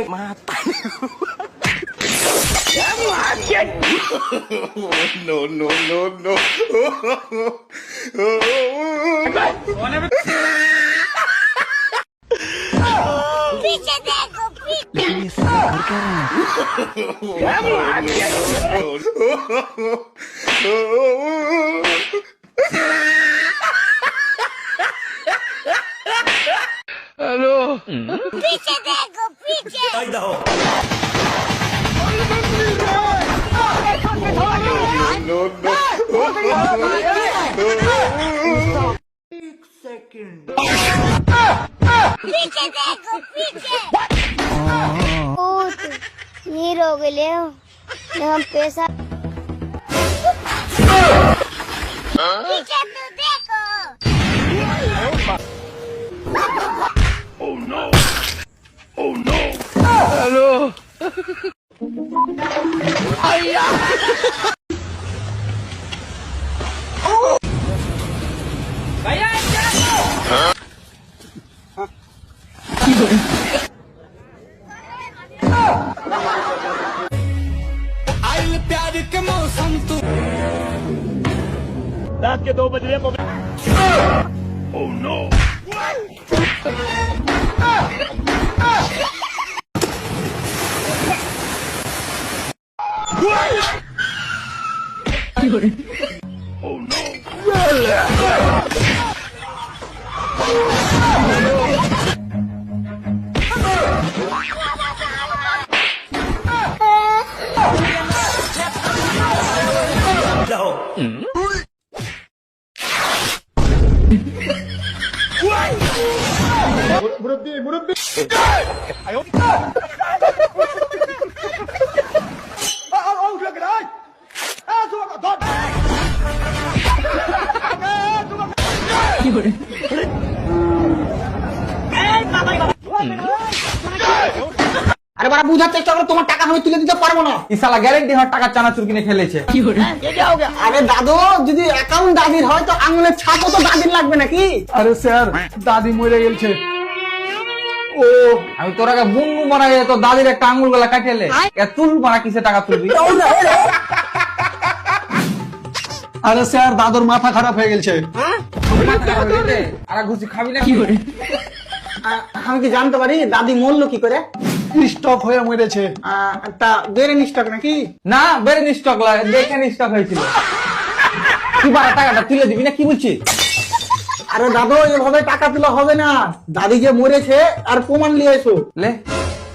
mata. No, no, no, no. पीछे देखो पीछे ये सब कर पीछे देखो पीछे No, no. पीछे देखो पीछे हीरो हो गए हम पैसा पीछे तो देखो रात के 2 बज रहे আরে বাড়া বুঝার চেষ্টা করো, তোমার টাকা আমি তুলে দিতে পারবো না। ইসালা গ্যারেন্টি হয় টাকা চানাচুর কিনে ফেলেছে। আরে দাদু, যদি অ্যাকাউন্ট দাদির হয় তো আঙুলের ছাপও তো দাদির লাগবে নাকি? আরে স্যার দাদি মরে গেছে। ও আমি তোর আগে বুনু মারা গেছে তো দাদির একটা আঙুল গলা কাটিয়েলে তুল মারা কিসে টাকা তুলবি? আরে স্যার দাদুর মাথা খারাপ হয়ে গেছে। আর ঘুষি খাবি না কি করে? আমি কি জানতে পারি দাদি মরলো কি করে? স্টক হয়ে মরেছে। তা বেরেন স্টক নাকি? না বেরেন স্টক দেখেন স্টক হয়েছিল। তুই বারা টাকাটা তুলে দিবি না কি বলছিস? আরে দাদু এভাবে টাকা তোলা হবে না, দাদি যে মরেছে আর প্রমাণ নিয়ে এসো। লে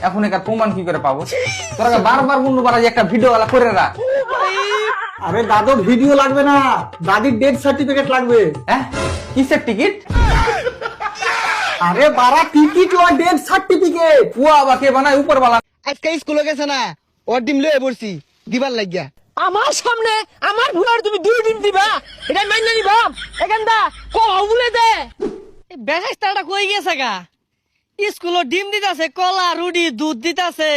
এখন একার প্রমাণ কি করে পাবো? তোরা বারবার বুনু মারা একটা ভিডিও ওয়ালা করে রাখ। আরে দাদু ভিডিও লাগবে না, দাদির ডেথ সার্টিফিকেট লাগবে। হ্যাঁ কিসের টিকিট? আরে বারা টিকিট লয়, ডেথ সার্টিফিকেট। পুয়া বা কে বানায় উপর বালা। আজকে স্কুলে গেছে না, ওর ডিম লয়ে পড়ছি দিবার লাগিয়া। আমার সামনে আমার ভুলার তুমি 2 ডিম দিবা, এটা মাইনা নিবা? এখানটা কো বলে দে বেহাইস্তাটা কই গেছে গা? স্কুলে ডিম দিতাছে, কলা রুটি দুধ দিতাছে।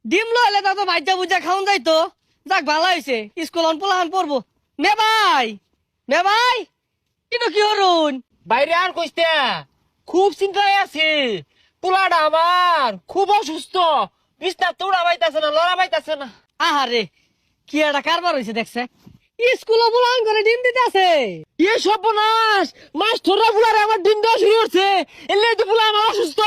ডিম লইলে তা তো ভাজ্জা ভুজা খাওন যাইতো। যাক ভালো হইছে, স্কুল অন পোলাহান পড়বো। মে ভাই কিন্তু কি হরুন বাইরে আর কইতে খুব চিন্তায় আছি। পোলাটা আমার খুব অসুস্থ, বিছনা তোড়া বাইতাছে না, লড়া বাইতাছে না। আহারে কি একটা কারবার হইছে দেখছে। স্কুলে পোলান করে ডিম দিতে আছে। এ সর্বনাশ, মাস ধরা পোলারে আমার ডিম দেওয়া শুরু করছে। এলে তো পোলা আমার অসুস্থ।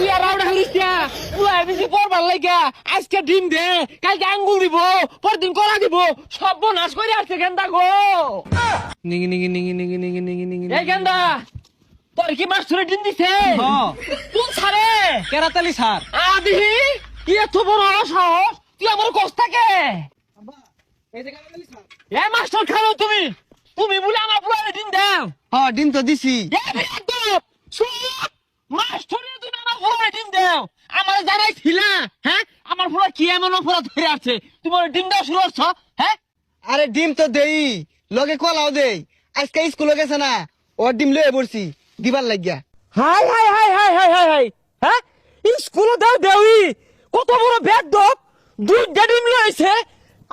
তুই আর আউড়া হরিস্তা পোলা বেশি পড়বার লাগা আজকে ডিম দে, কালকে আঙ্গুল দিব, পরদিন কলা দিব। সর্বনাশ করে আসছে গেন্দা গো। নিগি নিগি নিগি নিগি নিগি নিগি নিগি এই গেন্দা তোর কি মাস ধরে ডিম দিছে? কোন সারে? কেরাতালি স্যার। আদি কি এত বড় সাহস, তুই আমার কষ্ট থাকে। এ মাস্টার খাও তুমি, তুমি বলে আমার পুরানো ডিম দাও। হ্যাঁ ডিম তো দিছি। মাস্টারে তুমি আমার পুরানো ডিম দাও, আমার জানাই ছিলা? হ্যাঁ আমার পুরা কি এমন অপরাধ ধরে আছে তুমি ডিম দাও শুরু করছো? হ্যাঁ আরে ডিম তো দেই, লগে কলাও দেই। আজকে স্কুলে গেছে না, ওর ডিম লয়ে পড়ছি দিবার লাগিয়া। High high high high high high high হ্যাঁ স্কুলে দাও দেউই কত বড় ব্যাগ দপ, 2টা ডিম লইছে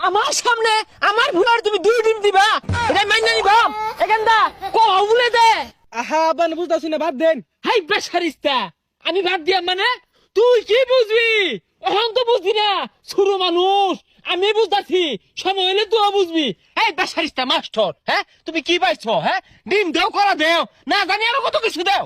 আমার সামনে। আমার ভুলার তুমি 2 ডিম দিবা, এটা মাইনা নিবা? এখানটা কো বলে দে। আহা বান বুঝতাছি না, বাদ দেন। হাই বেশারিস্তা আমি বাদ দিয়া মানে তুই কি বুঝবি এখন তো বুঝবি না ছোট মানুষ আমি বুঝতাছি সময় হলে তুই বুঝবি এই বেসারিস্তা মাস্টার হ্যাঁ তুমি কি পাইছো হ্যাঁ ডিম দেও করা দেও না জানি আরো কত কিছু দেও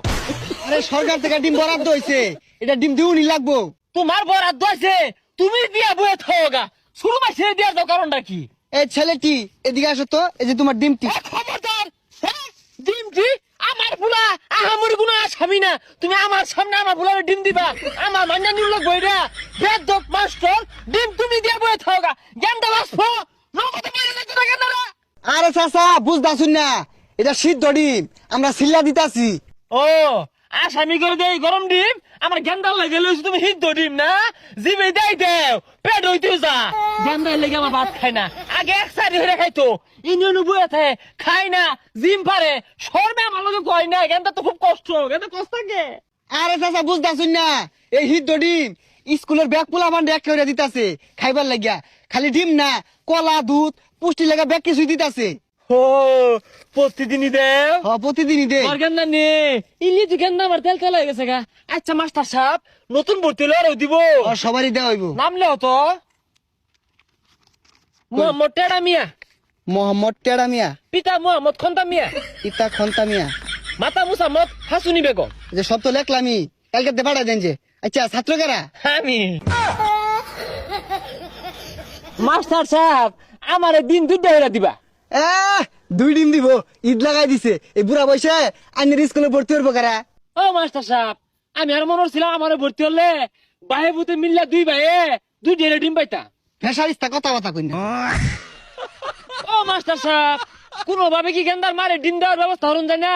আরে সরকার থেকে ডিম বরাদ্দ হয়েছে, এটা ডিম দিউনি লাগবো। তোমার বরাদ্দ আছে তুমি দিয়া বয়ে থাকা শুরু মাসে দেওয়ার দাও কারণটা কি এই ছেলেটি এদিকে আসো তো, এই যে তোমার ডিমটি। খবরদার হ্যাঁ ডিমটি আমার ফুলা আহামরি গুণ আসামি না তুমি আমার সামনে আমার ফুলার ডিম দিবা আমার মান্না নিল বইরা বেদক মাস্টার ডিম তুমি দিয়া বয়ে থাকা গেন্দা বাসফো নগদ মেরে দিতে না গেন্দারা আরে চাচা বুঝতাছুন না, এটা সিদ্ধ ডিম, আমরা সিল্লা দিতাছি। ও আসামি করে দেই গরম ডিম আমার গেন্দার লাগে লইছ তুমি হিদ্ধ ডিম না জিবে দেই দেও পেট হইতে যা গেন্দার লাগে আমার ভাত খায় না আগে এক সাইড হয়ে খাইতো ইনিয়নু বয়ে থাকে খাই না জিম পারে শর্মে আমার লগে কয় না গেন্দা তো খুব কষ্ট গেন্দা কষ্ট থাকে আরে চাচা বুঝতাছুন না, এই সিদ্ধ ডিম স্কুলের ব্যাগ পোলা বান্ডে এক করে দিতাছে খাইবার লাগিয়া। খালি ডিম না, কলা দুধ পুষ্টি লাগা ব্যাগ কিছুই দিতাছে। ও প্রতিদিনই দেও হ প্রতিদিনই দে। আর গেন্দা নে ইলি তো গেন্দা আমার তেল তেল হয়ে গেছে গা আচ্ছা মাস্টার সাহেব নতুন ভর্তি হলে আরো দিব আর সবারই দেওয়া হইব। নাম লেও তো মোহাম্মদ টেড়া মিয়া মোহাম্মদ টেড়া মিয়া, পিতা মোহাম্মদ খন্তা মিয়া ইতা খন্তা মিয়া, মাতা মুসাম্মদ হাসুনি বেগম যে সব তো লেখলামই, কালকে দে পাঠাই দেন যে। আচ্ছা ছাত্র কারা? আমি মাস্টার সাহেব আমার দিন দুধ দেওয়া দিবা দুই ডিম দিব, ঈদ লাগাই দিছে। এই বুড়া বয়সে আইনের স্কুলে ভর্তি হইব কারা? ও মাস্টার সাহেব আমি আর মনে ছিলাম আমার ভর্তি হলে বাহে বুতে মিললা দুই ভাইয়ে দুই ডেলে ডিম পাইতা ফেসারিস্তা কথা কথা কই না। ও মাস্টার সাহেব কোনোভাবে কি গেন্দার মারে ডিম দেওয়ার ব্যবস্থা হরণ যায় না